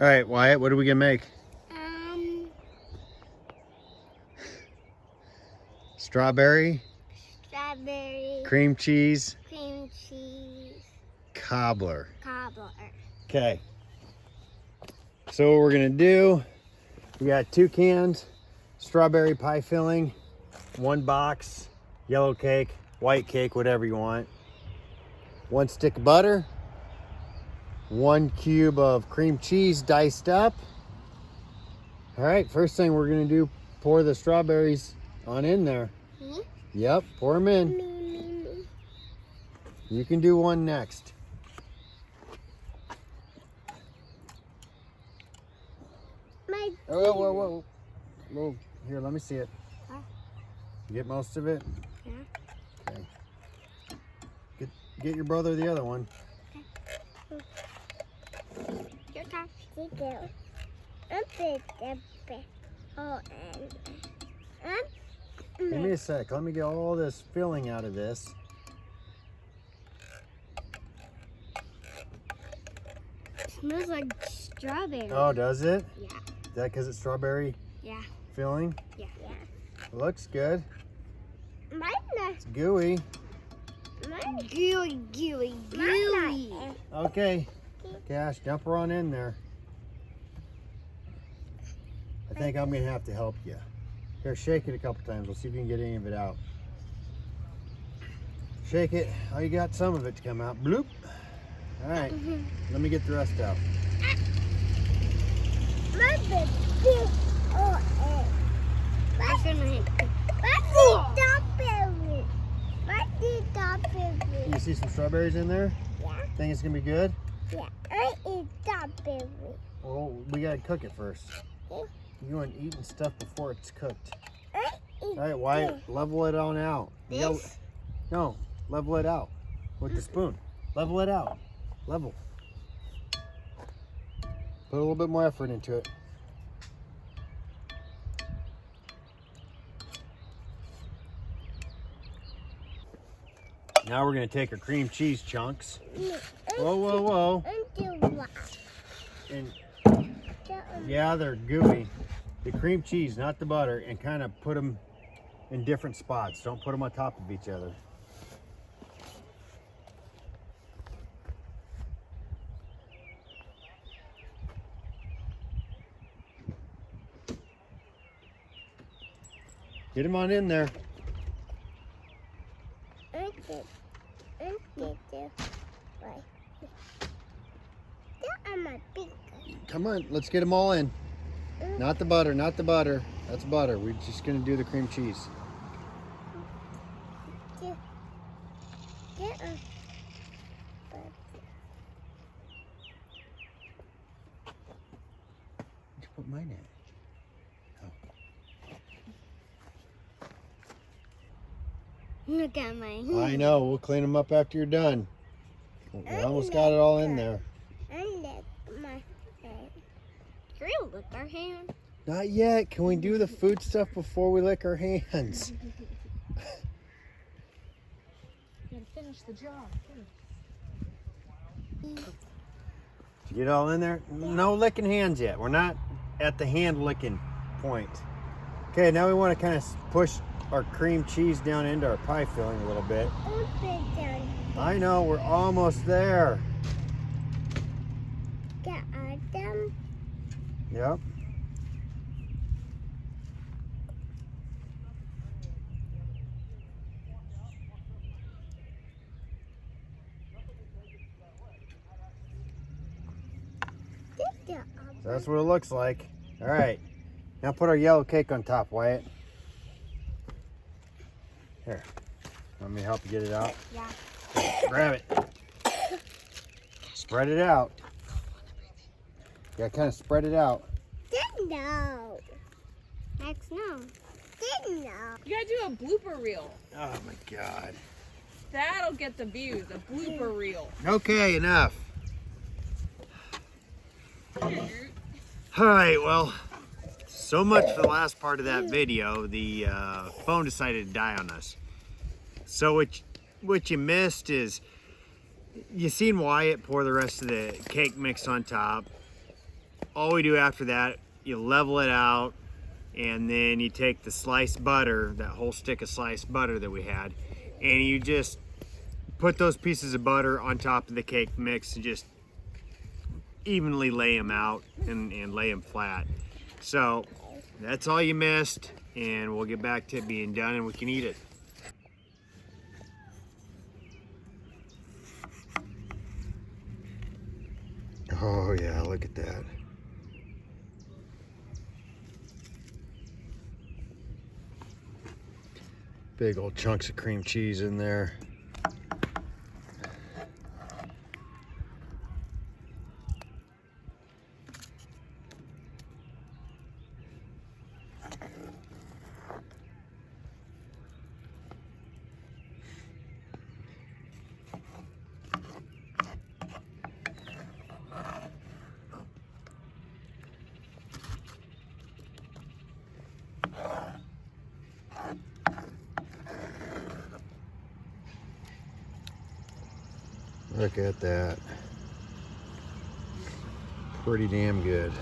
All right, Wyatt, what are we gonna make? Strawberry cream cheese cobbler. Okay. So what we're gonna do, we got 2 cans, strawberry pie filling, 1 box, yellow cake, white cake, whatever you want, 1 stick of butter, 1 cube of cream cheese diced up. All right, first thing we're gonna do, pour the strawberries on in there. Yep, pour them in. You can do one next. Whoa. Whoa. Here, let me see it. You get most of it? Yeah. Okay. Get your brother the other one. Your turn. Give me a sec. Let me get all this filling out of this. It smells like strawberry. Oh, does it? Yeah. Is that because it's strawberry? Yeah. Filling? Yeah. It looks good. Mine. It's gooey. Gooey. Okay. Cash, jump her on in there. I think I'm going to have to help you. Here, shake it a couple times. We'll see if you can get any of it out. Shake it. Oh, you got some of it to come out. Bloop. All right. Let me get the rest out. You see some strawberries in there? Yeah. Think it's going to be good? Yeah. I eat strawberry. Well, we got to cook it first. Okay. You want eating stuff before it's cooked. I eat All right, Wyatt, level it on out. this. No, level it out with the spoon. Level it out. Level. Put a little bit more effort into it. Now we're going to take our cream cheese chunks. Whoa. And yeah, they're gooey. The cream cheese, not the butter, and kind of put them in different spots. Don't put them on top of each other. Get them on in there. Come on, let's get them all in. Not the butter, not the butter. That's butter. We're just gonna do the cream cheese. Where'd you put mine in? Look at my hand. I know, we'll clean them up after you're done. We almost got it all in there. I lick my hand. Can we lick our hand? Not yet. Can we do the food stuff before we lick our hands? Gotta finish the job. Did you get it all in there? No licking hands yet. We're not at the hand licking point. Okay, now we want to kind of push our cream cheese down into our pie filling a little bit. I know, we're almost there. Get them. Yep. That's what it looks like. All right, now put our yellow cake on top, Wyatt. Here, want me to help you get it out? Yeah. Grab it. Spread it out. Yeah, kind of spread it out. No. Max, no. No. You gotta do a blooper reel. Oh my God. That'll get the views, a blooper reel. Okay, enough. All right, well, so much for the last part of that video. The phone decided to die on us. So what you missed is you seen Wyatt pour the rest of the cake mix on top. all we do after that, you level it out, and then you take the sliced butter, that whole stick of sliced butter that we had, and you just put those pieces of butter on top of the cake mix and just evenly lay them out and lay them flat. So that's all you missed, and we'll get back to it being done and we can eat it. Oh yeah, look at that. Big old chunks of cream cheese in there. Look at that. Pretty damn good.